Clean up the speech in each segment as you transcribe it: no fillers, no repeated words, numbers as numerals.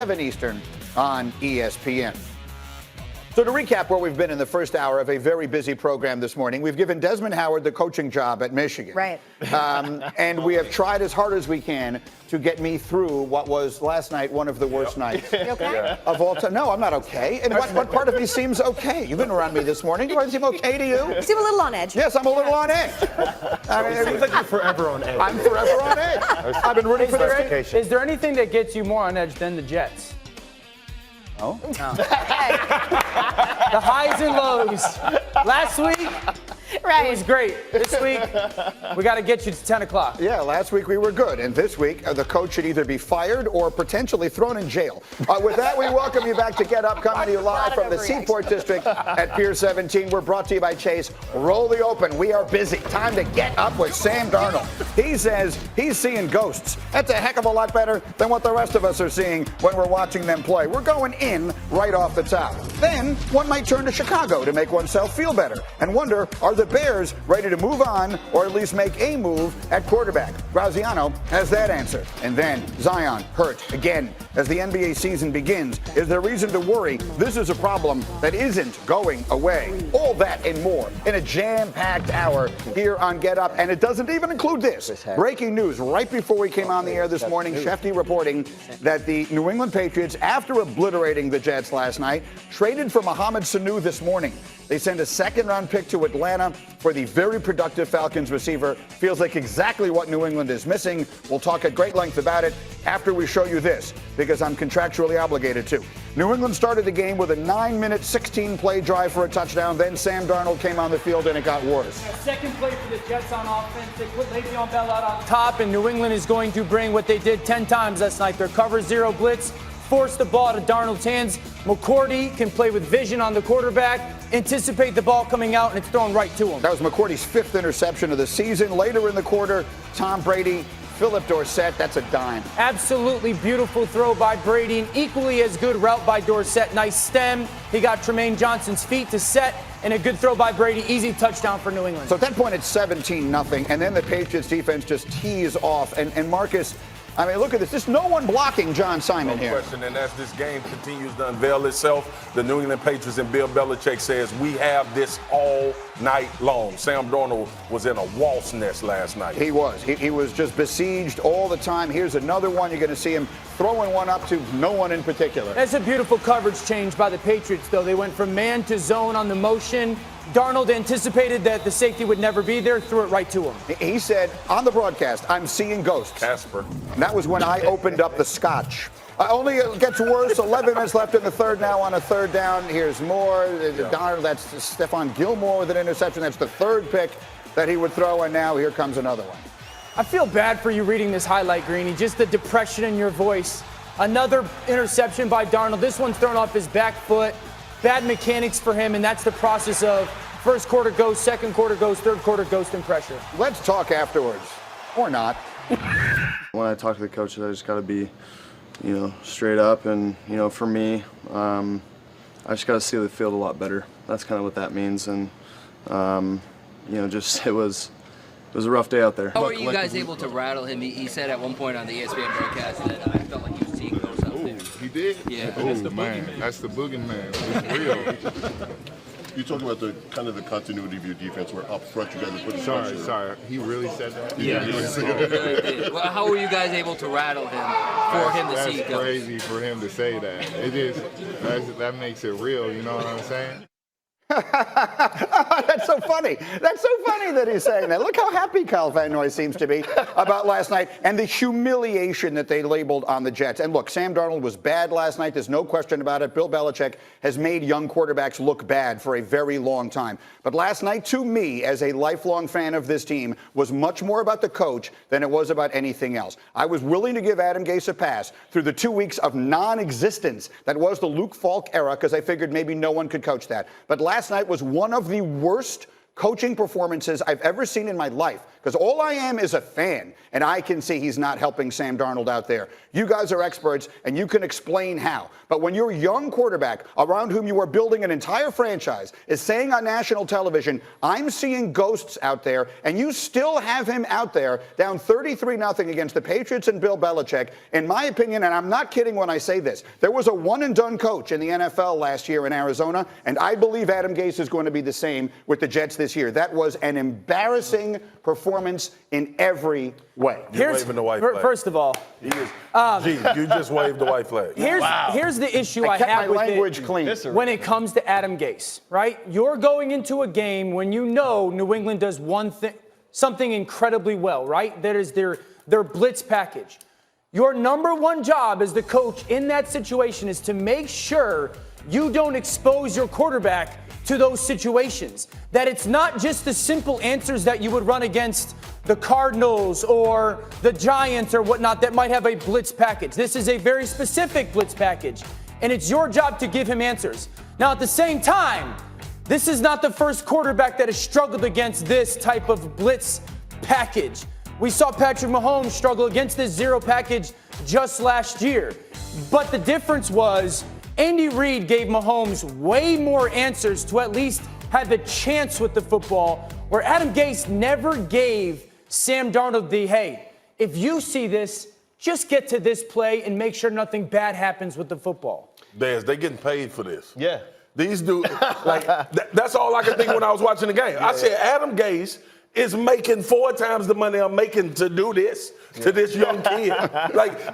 7 Eastern on ESPN. So to recap where we've been in the first hour of a very busy program this morning, we've given Desmond Howard the coaching job at Michigan. Right. And we have tried as hard as we can to get me through what was last night one of the worst nights of all time. No, I'm not okay. And what part of me seems okay? You've been around me this morning. Do I seem okay to you? You seem a little on edge. Yes, I'm a little on edge. It seems like you're forever on edge. I'm forever on edge. I've been rooting for this. Is there anything that gets you more on edge than the Jets? Oh? No. The highs and lows. Last week, it was great. This week, we got to get you to 10 o'clock. Yeah, last week we were good. And this week, the coach should either be fired or potentially thrown in jail. With that, we welcome you back to Get Up, coming to you live from the Seaport District at Pier 17. We're brought to you by Chase. Roll the open. We are busy. Time to get up with Sam Darnold. He says he's seeing ghosts. That's a heck of a lot better than what the rest of us are seeing when we're watching them play. We're going in right off the top. Then one might turn to Chicago to make oneself feel better and wonder, are the Bears ready to move on or at least make a move at quarterback? Graziano has that answer. And then Zion hurt again as the NBA season begins. Is there reason to worry? This is a problem that isn't going away. All that and more in a jam-packed hour here on Get Up. And it doesn't even include this. Breaking news right before we came on the air this morning. Shefty reporting that the New England Patriots, after obliterating the Jets last night, traded for Mohamed Sanu this morning. They send a second-round pick to Atlanta for the very productive Falcons receiver. Feels like exactly what New England is missing. We'll talk at great length about it after we show you this, because I'm contractually obligated to. New England started the game with a 9-minute, 16-play drive for a touchdown. Then Sam Darnold came on the field, and it got worse. Second play for the Jets on offense. They put Le'Veon Bell out on top, and New England is going to bring what they did 10 times last night. Their cover zero blitz. Force the ball to Darnold's hands. McCourty can play with vision on the quarterback, anticipate the ball coming out, and it's thrown right to him. That was McCourty's 5th interception of the season. Later in the quarter, Tom Brady, Philip Dorsett, that's a dime. Absolutely beautiful throw by Brady, and equally as good route by Dorsett. Nice stem. He got Tremaine Johnson's feet to set, and a good throw by Brady. Easy touchdown for New England. So at that point, it's 17-0, and then the Patriots defense just tees off. And Marcus, I mean, look at this. There's no one blocking John Simon here. No question. And as this game continues to unveil itself, the New England Patriots and Bill Belichick says we have this all night long. Sam Darnold was in a waltz nest last night. He was. He was just besieged all the time. Here's another one. You're going to see him throwing one up to no one in particular. That's a beautiful coverage change by the Patriots, though. They went from man to zone on the motion. Darnold anticipated that the safety would never be there, threw it right to him. He said on the broadcast, I'm seeing ghosts. Casper. And that was when I opened up the scotch. Only it gets worse. 11 minutes left in the third now on a third down. Here's more. Darnold, that's Stephon Gilmore with an interception. That's the third pick that he would throw, and now here comes another one. I feel bad for you reading this highlight, Greeny. Just the depression in your voice. Another interception by Darnold. This one's thrown off his back foot. Bad mechanics for him, and that's the process of first quarter ghost, second quarter ghost, third quarter ghost and pressure. Let's talk afterwards. Or not. When I talk to the coaches, I just got to be, straight up. And, for me, I just got to see the field a lot better. That's kind of what that means. And, it was a rough day out there. How were you guys able to rattle him? He said at one point on the ESPN broadcast that I felt like he was seeing ghosts out there. He did? Yeah. Oh, man. That's the boogeyman. It's real. You talking about the kind of the continuity of your defense where up front you guys are putting pressure. Sorry. He really said that? Yeah. Well, how were you guys able to rattle him for him to see ghosts? That's crazy for him to say that. It is. That makes it real, you know what I'm saying? That's so funny. That's so funny that he's saying that. Look how happy Kyle Van Noy seems to be about last night and the humiliation that they labeled on the Jets. And look, Sam Darnold was bad last night. There's no question about it. Bill Belichick has made young quarterbacks look bad for a very long time. But last night, to me, as a lifelong fan of this team, was much more about the coach than it was about anything else. I was willing to give Adam Gase a pass through the 2 weeks of non-existence that was the Luke Falk era, because I figured maybe no one could coach that. But last night was one of the worst coaching performances I've ever seen in my life, because all I am is a fan, and I can see he's not helping Sam Darnold out there. You guys are experts, and you can explain how. But when your young quarterback, around whom you are building an entire franchise, is saying on national television, I'm seeing ghosts out there, and you still have him out there down 33-0 against the Patriots and Bill Belichick, in my opinion, and I'm not kidding when I say this, there was a one-and-done coach in the NFL last year in Arizona, and I believe Adam Gase is going to be the same with the Jets this year. That was an embarrassing performance in every way. You're waving the white flag. First of all, you just waved the white flag. Here's the issue I kept have my with language clean. when it comes to Adam Gase, right? You're going into a game when you know New England does something incredibly well, right? That is their blitz package. Your number one job as the coach in that situation is to make sure you don't expose your quarterback to those situations. That it's not just the simple answers that you would run against the Cardinals or the Giants or whatnot that might have a blitz package. This is a very specific blitz package, and it's your job to give him answers. Now, at the same time, this is not the first quarterback that has struggled against this type of blitz package. We saw Patrick Mahomes struggle against this zero package just last year. But the difference was Andy Reid gave Mahomes way more answers to at least have the chance with the football, where Adam Gase never gave Sam Darnold the, hey, if you see this, just get to this play and make sure nothing bad happens with the football. Dez, they getting paid for this. Yeah. These dudes, that's all I could think when I was watching the game. I said, Adam Gase is making 4 times the money I'm making to do this to this young kid.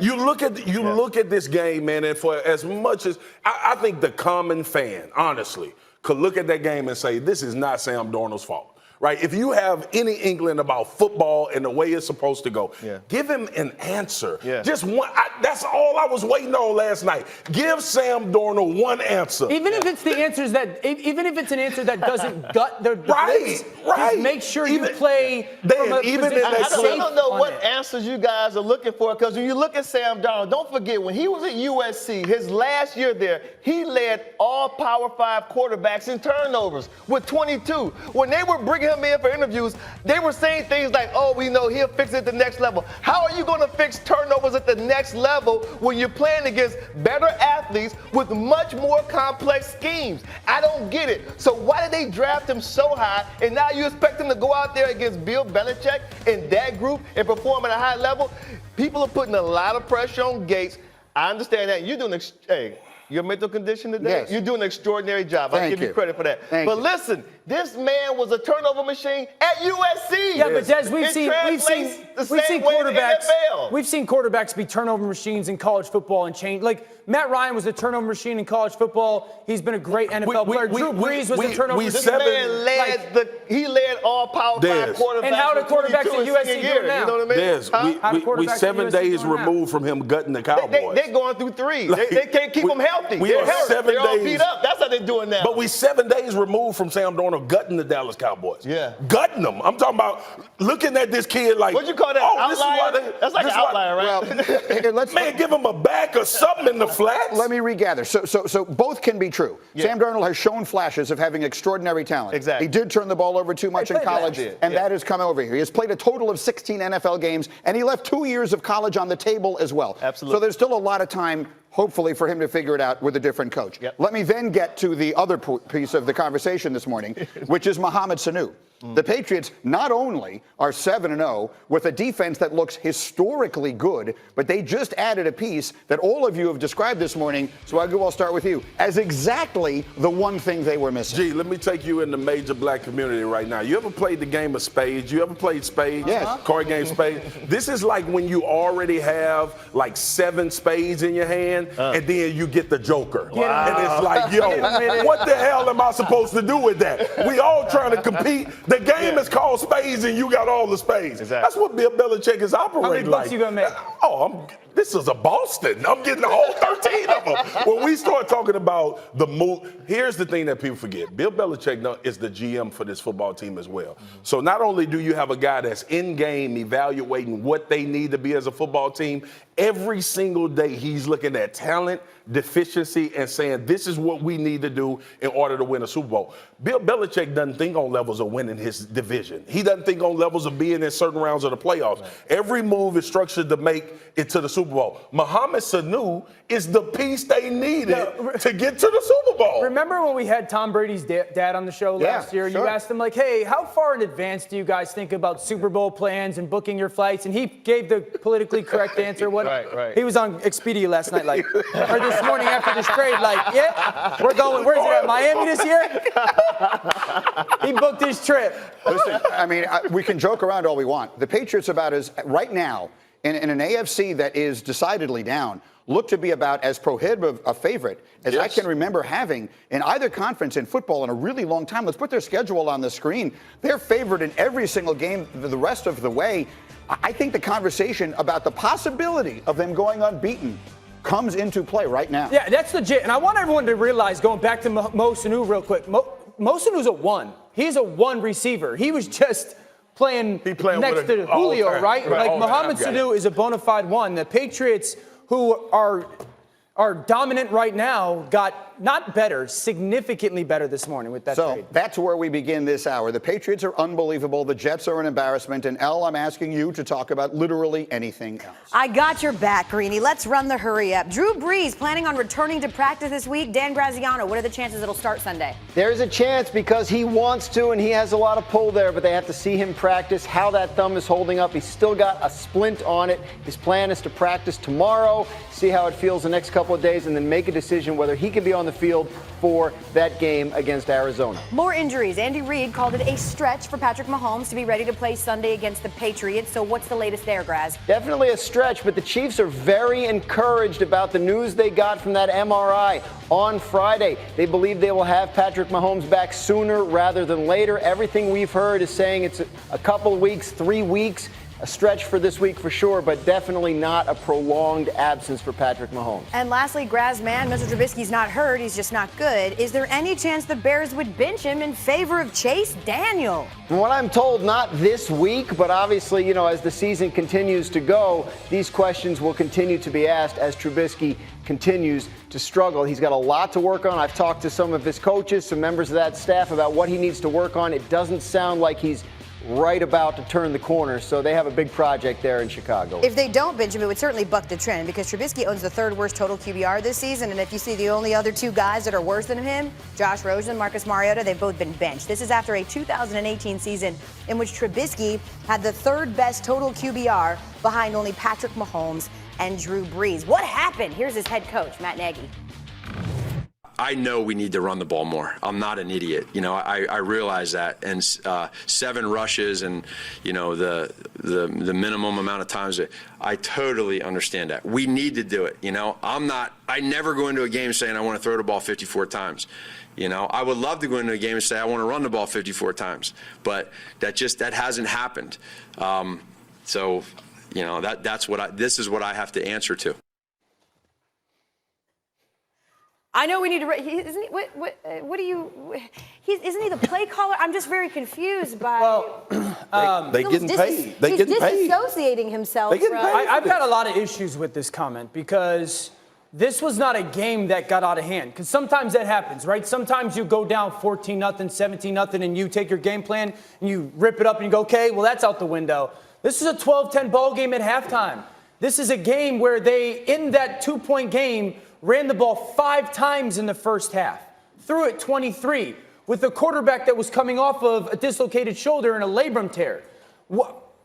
You look at this game, man, and for as much as I think the common fan, honestly, could look at that game and say, this is not Sam Darnold's fault. Right? If you have any inkling about football and the way it's supposed to go, give him an answer. Yeah. Just one. That's all I was waiting on last night. Give Sam Darnold one answer. Even if it's the answers that, even if it's an answer that doesn't gut the right. just make sure you play. I don't know what answers you guys are looking for, because when you look at Sam Darnold, don't forget when he was at USC, his last year there, he led all Power 5 quarterbacks in turnovers with 22. When they were bringing him in for interviews, they were saying things like, oh, we know he'll fix it at the next level. How are you going to fix turnovers at the next level when you're playing against better athletes with much more complex schemes? I don't get it. So why did they draft him so high, and now you expect him to go out there against Bill Belichick and that group and perform at a high level? People are putting a lot of pressure on Gates. I understand that. You're doing, your mental condition today, yes. You're doing an extraordinary job. I give you credit for that. But listen, this man was a turnover machine at USC. Yeah, but Des, we've seen quarterbacks be turnover machines in college football and change. Like Matt Ryan was a turnover machine in college football. He's been a great NFL player. Drew Brees was a turnover machine. This man he led all Power 5 quarterbacks. And how do quarterbacks at USC do it now? You know what I mean? Des, we 7 days removed from him gutting the Cowboys. They're going through 3. They can't keep them healthy. They're all beat up. That's how they're doing now. But we 7 days removed from Sam Darnold gutting the Dallas Cowboys. Yeah. Gutting them. I'm talking about looking at this kid like, what'd you call that? Outlier? That's like an outlier, right? Well, man, give him a back or something in the flats. Let me regather. So both can be true. Yeah. Sam Darnold has shown flashes of having extraordinary talent. Exactly. He did turn the ball over too much in college, and that has come over here. He has played a total of 16 NFL games, and he left 2 years of college on the table as well. Absolutely. So there's still a lot of time, hopefully, for him to figure it out with a different coach. Yep. Let me then get to the other piece of the conversation this morning, which is Mohamed Sanu. The Patriots not only are 7-0 with a defense that looks historically good, but they just added a piece that all of you have described this morning, so I'll start with you, as exactly the one thing they were missing. Gee, let me take you in the major black community right now. You ever played the game of spades? You ever played spades? Yes. Card game spades? This is like when you already have like 7 spades in your hand, and then you get the joker. Wow. And it's like, yo, what the hell am I supposed to do with that? We all trying to compete. The game is called spades, and you got all the spades. Exactly. That's what Bill Belichick is operating like. How many bucks you gonna make? This is a Boston. I'm getting the whole 13 of them. When we start talking about the move, here's the thing that people forget. Bill Belichick is the GM for this football team as well. Mm-hmm. So not only do you have a guy that's in game evaluating what they need to be as a football team, Every single day, he's looking at talent, deficiency, and saying, this is what we need to do in order to win a Super Bowl. Bill Belichick doesn't think on levels of winning his division. He doesn't think on levels of being in certain rounds of the playoffs. Right. Every move is structured to make it to the Super Bowl. Mohamed Sanu is the piece they needed to get to the Super Bowl. Remember when we had Tom Brady's dad on the show last year? Sure. You asked him, like, hey, how far in advance do you guys think about Super Bowl plans and booking your flights? And he gave the politically correct answer. Right. He was on Expedia last night, like, or this morning after this trade, like, yeah, we're going, where's it at, Miami this year? He booked his trip. Listen, I mean, we can joke around all we want. The Patriots right now, in an AFC that is decidedly down, look to be about as prohibitive a favorite as I can remember having in either conference in football in a really long time. Let's put their schedule on the screen. They're favored in every single game the rest of the way. I think the conversation about the possibility of them going unbeaten comes into play right now. Yeah, that's legit. And I want everyone to realize, going back to Mo Sanu real quick, Mo Sanu's a 1. He's a 1 receiver. He was just playing next to Julio, right? Like, Mohamed Sanu is a bona fide 1. The Patriots, who are dominant right now, got not better, significantly better this morning with that trade. So that's where we begin this hour. The Patriots are unbelievable. The Jets are an embarrassment. And Elle, I'm asking you to talk about literally anything else. I got your back, Greeny. Let's run the hurry up. Drew Brees planning on returning to practice this week. Dan Graziano, what are the chances it'll start Sunday? There's a chance because he wants to, and he has a lot of pull there, but they have to see him practice, how that thumb is holding up. He's still got a splint on it. His plan is to practice tomorrow, see how it feels the next couple of days, and then make a decision whether he can be on the field for that game against Arizona. More injuries. Andy Reid called it a stretch for Patrick Mahomes to be ready to play Sunday against the Patriots. So what's the latest there, Graz? Definitely a stretch, but the Chiefs are very encouraged about the news they got from that MRI on Friday. They believe they will have Patrick Mahomes back sooner rather than later. Everything we've heard is saying it's a couple of weeks, 3 weeks. A stretch for this week for sure, but definitely not a prolonged absence for Patrick Mahomes. And lastly, Graz, man, Mr. Trubisky's not hurt. He's just not good. Is there any chance the Bears would bench him in favor of Chase Daniel? From what I'm told, not this week, but obviously, as the season continues to go, these questions will continue to be asked as Trubisky continues to struggle. He's got a lot to work on. I've talked to some of his coaches, some members of that staff about what he needs to work on. It doesn't sound like he's right about to turn the corner, so they have a big project there in Chicago. If they don't bench him, it would certainly buck the trend because Trubisky owns the 3rd worst total QBR this season, and if you see the only other 2 guys that are worse than him, Josh Rosen and Marcus Mariota, they've both been benched. This is after a 2018 season in which Trubisky had the 3rd best total QBR behind only Patrick Mahomes and Drew Brees. What happened? Here's his head coach, Matt Nagy. I know we need to run the ball more. I'm not an idiot. I realize that. And 7 rushes and, the minimum amount of times, I totally understand that. We need to do it. I never go into a game saying I want to throw the ball 54 times. I would love to go into a game and say I want to run the ball 54 times, but that hasn't happened. This is what I have to answer to. I know we need to. Isn't he? What do you? Isn't he the play caller? I'm just very confused by. Well, they getting paid. They getting paid. He's disassociating himself. They getting paid. I've got a lot of issues with this comment because this was not a game that got out of hand. Because sometimes that happens, right? Sometimes you go down 14-0, 17-0, and you take your game plan and you rip it up and you go, okay, well that's out the window. This is a 12-10 ball game at halftime. This is a game where they, in that 2-point game, ran the ball 5 times in the first half, threw it 23 with a quarterback that was coming off of a dislocated shoulder and a labrum tear.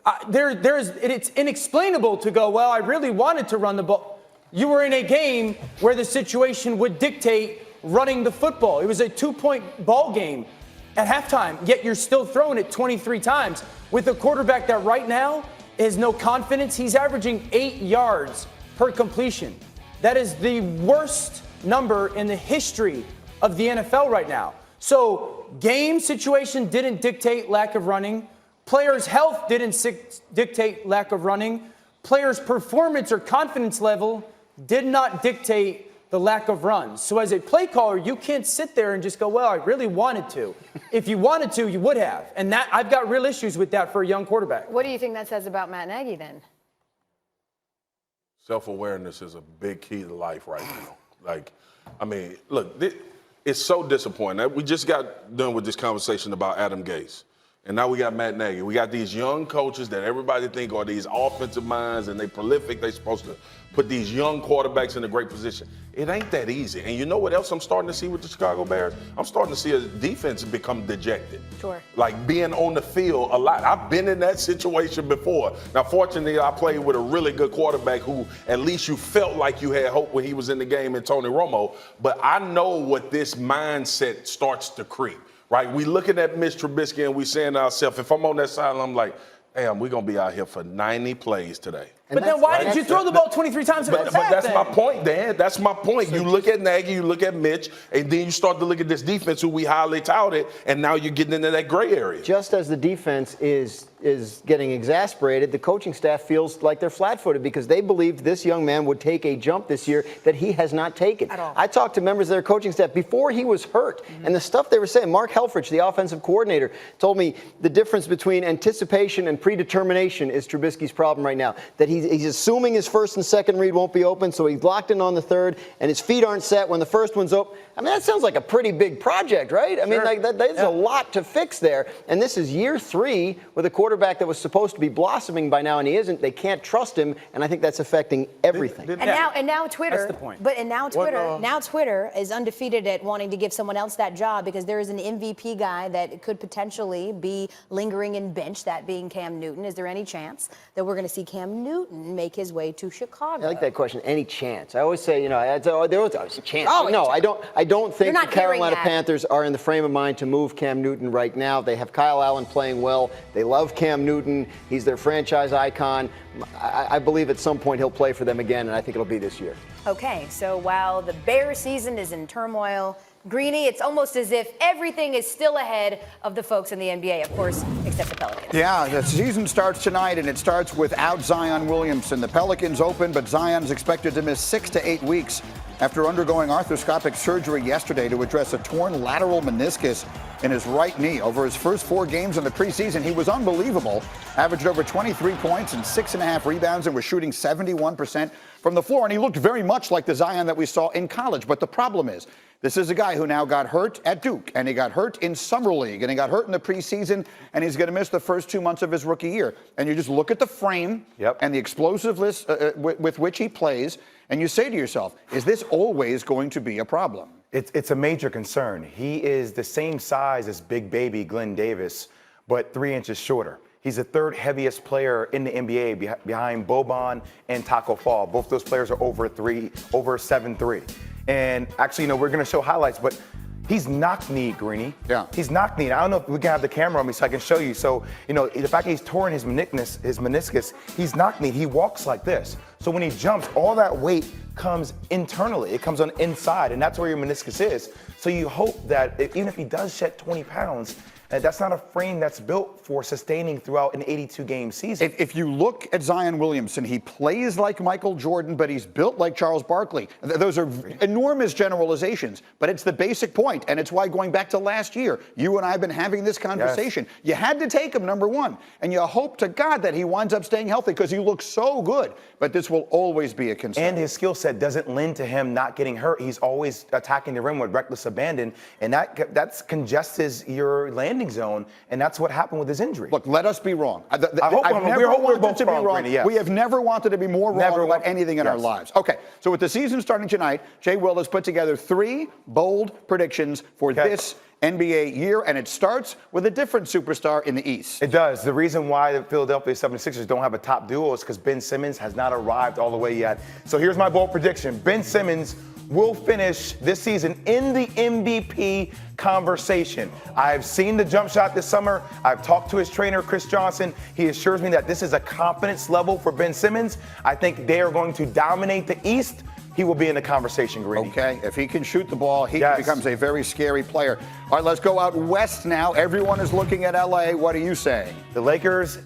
It's inexplainable to go, well, I really wanted to run the ball. You were in a game where the situation would dictate running the football. It was a 2-point ball game at halftime, yet you're still throwing it 23 times with a quarterback that right now has no confidence. He's averaging 8 yards per completion. That is the worst number in the history of the NFL right now. So game situation didn't dictate lack of running. Players' health didn't dictate lack of running. Players' performance or confidence level did not dictate the lack of runs. So as a play caller, you can't sit there and just go, well, I really wanted to. If you wanted to, you would have. And that I've got real issues with that for a young quarterback. What do you think that says about Matt Nagy then? Self-awareness is a big key to life right now. Like, I mean, look, it's so disappointing. We just got done with this conversation about Adam Gase. And now we got Matt Nagy. We got these young coaches that everybody think are these offensive minds and they prolific. They're supposed to put these young quarterbacks in a great position. It ain't that easy. And you know what else I'm starting to see with the Chicago Bears? I'm starting to see a defense become dejected. Sure. Like being on the field a lot. I've been in that situation before. Now, fortunately, I played with a really good quarterback who at least you felt like you had hope when he was in the game in Tony Romo. But I know what this mindset starts to creep. Right, we looking at Mitch Trubisky and we saying to ourselves, if I'm on that side, I'm like, damn, we're going to be out here for 90 plays today. But then why did you throw the ball 23 times in the But that's my point, Dan. That's my point. You look at Nagy, you look at Mitch, and then you start to look at this defense who we highly touted, and now you're getting into that gray area. Just as the defense is getting exasperated, the coaching staff feels like they're flat-footed because they believed this young man would take a jump this year that he has not taken. At all. I talked to members of their coaching staff before he was hurt, and the stuff they were saying, Mark Helfrich, the offensive coordinator, told me the difference between anticipation and predetermination is Trubisky's problem right now, that he's assuming his first and second read won't be open, so he's locked in on the third, and his feet aren't set when the first one's open. I mean, that sounds like a pretty big project, right? I mean, like there's a lot to fix there, and this is year 3 with a quarterback that was supposed to be blossoming by now, and he isn't. They can't trust him, and I think that's affecting everything. And now Twitter. That's the point. But now Twitter is undefeated at wanting to give someone else that job because there is an MVP guy that could potentially be lingering in bench, that being Cam Newton. Is there any chance that we're going to see Cam Newton make his way to Chicago? I like that question. Any chance? I always say, there was always a chance. Oh, no, I don't think the Carolina that. Panthers are in the frame of mind to move Cam Newton right now. They have Kyle Allen playing well. They love Cam Newton. He's their franchise icon. I believe at some point he'll play for them again, and I think it'll be this year. Okay, so while the Bears season is in turmoil, Greeny, it's almost as if everything is still ahead of the folks in the NBA, of course, except the Pelicans. Yeah, the season starts tonight, and it starts without Zion Williamson. The Pelicans open, but Zion's expected to miss 6 to 8 weeks after undergoing arthroscopic surgery yesterday to address a torn lateral meniscus in his right knee. Over his first 4 games in the preseason, he was unbelievable, averaged over 23 points and 6.5 rebounds and was shooting 71% from the floor. And he looked very much like the Zion that we saw in college. But the problem is, this is a guy who now got hurt at Duke, and he got hurt in Summer League, and he got hurt in the preseason, and he's going to miss the first 2 months of his rookie year. And you just look at the frame and the explosiveness with which he plays, and you say to yourself, is this always going to be a problem? It's a major concern. He is the same size as big baby Glenn Davis, but 3 inches shorter. He's the 3rd heaviest player in the NBA behind Boban and Taco Fall. Both those players are over 7'3". And actually, we're going to show highlights, but he's knock-kneed, Greeny. Yeah. He's knock-kneed. I don't know if we can have the camera on me so I can show you. So, the fact that he's torn his meniscus, he's knock-kneed. He walks like this. So when he jumps, all that weight comes internally. It comes on inside, and that's where your meniscus is. So you hope that even if he does shed 20 pounds, that's not a frame that's built for sustaining throughout an 82-game season. If you look at Zion Williamson, he plays like Michael Jordan, but he's built like Charles Barkley. Those are enormous generalizations, but it's the basic point, and it's why going back to last year, you and I have been having this conversation. Yes. You had to take him, number one, and you hope to God that he winds up staying healthy because he looks so good, but this will always be a concern. And his skill set doesn't lend to him not getting hurt. He's always attacking the rim with reckless abandon, and that congests your landing zone, and that's what happened with his injury. Look, let us be wrong. I hope we're both to be wrong, wrong. Brady, yes. We have never wanted to be more wrong about anything in our lives. Okay, so with the season starting tonight, Jay Will has put together 3 bold predictions for this NBA year, and it starts with a different superstar in the East. It does. The reason why the Philadelphia 76ers don't have a top duo is because Ben Simmons has not arrived all the way yet. So here's my bold prediction. Ben Simmons will finish this season in the MVP conversation. I've seen the jump shot this summer. I've talked to his trainer, Chris Johnson. He assures me that this is a confidence level for Ben Simmons. I think they are going to dominate the East. He will be in the conversation, Greeny. Okay, if he can shoot the ball, he becomes a very scary player. All right, let's go out west now. Everyone is looking at LA. What are you saying? The Lakers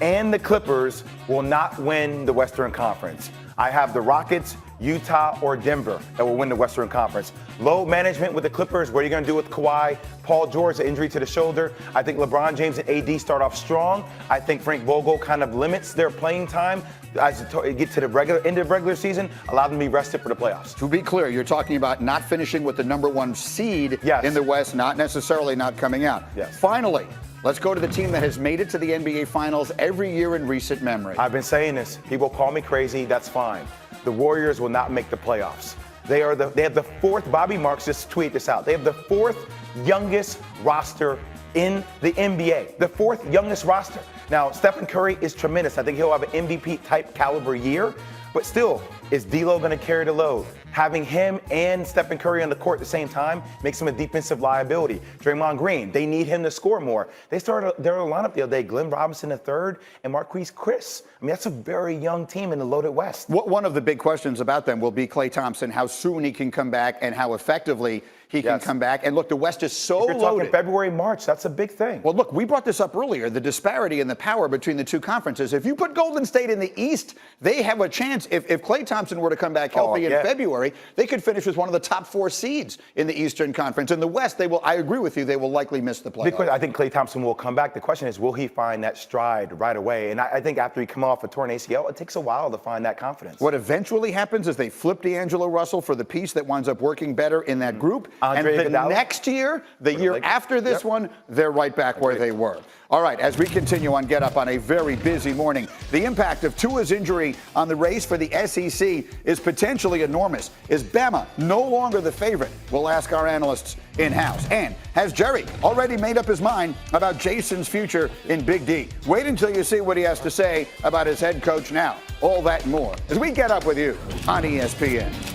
and the Clippers will not win the Western Conference. I have the Rockets Utah, or Denver that will win the Western Conference. Load management with the Clippers, what are you going to do with Kawhi? Paul George, the injury to the shoulder. I think LeBron James and AD start off strong. I think Frank Vogel kind of limits their playing time as you get to the end of regular season, allow them to be rested for the playoffs. To be clear, you're talking about not finishing with the number 1 seed in the West, not necessarily not coming out. Yes. Finally, let's go to the team that has made it to the NBA Finals every year in recent memory. I've been saying this. People call me crazy. That's fine. The Warriors will not make the playoffs. They have the 4th, Bobby Marks just tweeted this out. They have the 4th youngest roster in the NBA. The 4th youngest roster. Now, Stephen Curry is tremendous. I think he'll have an MVP type caliber year. But still, is D'Lo going to carry the load? Having him and Stephen Curry on the court at the same time makes him a defensive liability. Draymond Green, they need him to score more. They started their lineup the other day, Glenn Robinson III and Marquise Chris. I mean, that's a very young team in the loaded West. One of the big questions about them will be Klay Thompson, how soon he can come back and how effectively he can come back. And look, the West is so if you're loaded. Talking February, March, that's a big thing. Well, look, we brought this up earlier, the disparity in the power between the two conferences. If you put Golden State in the East, they have a chance. If Klay Thompson were to come back healthy in February, they could finish as one of the top 4 seeds in the Eastern Conference. In the West, they will, I agree with you, they will likely miss the playoffs. Because I think Klay Thompson will come back. The question is, will he find that stride right away? And I think after he come off a torn ACL, it takes a while to find that confidence. What eventually happens is they flip D'Angelo Russell for the piece that winds up working better in that group. Andre and the Iguodala. next year, the year after this one, they're right back where they were. All right, as we continue on Get Up on a very busy morning, the impact of Tua's injury on the race for the SEC is potentially enormous. Is Bama no longer the favorite? We'll ask our analysts in-house. And has Jerry already made up his mind about Jason's future in Big D? Wait until you see what he has to say about his head coach now. All that and more as we Get Up with you on ESPN.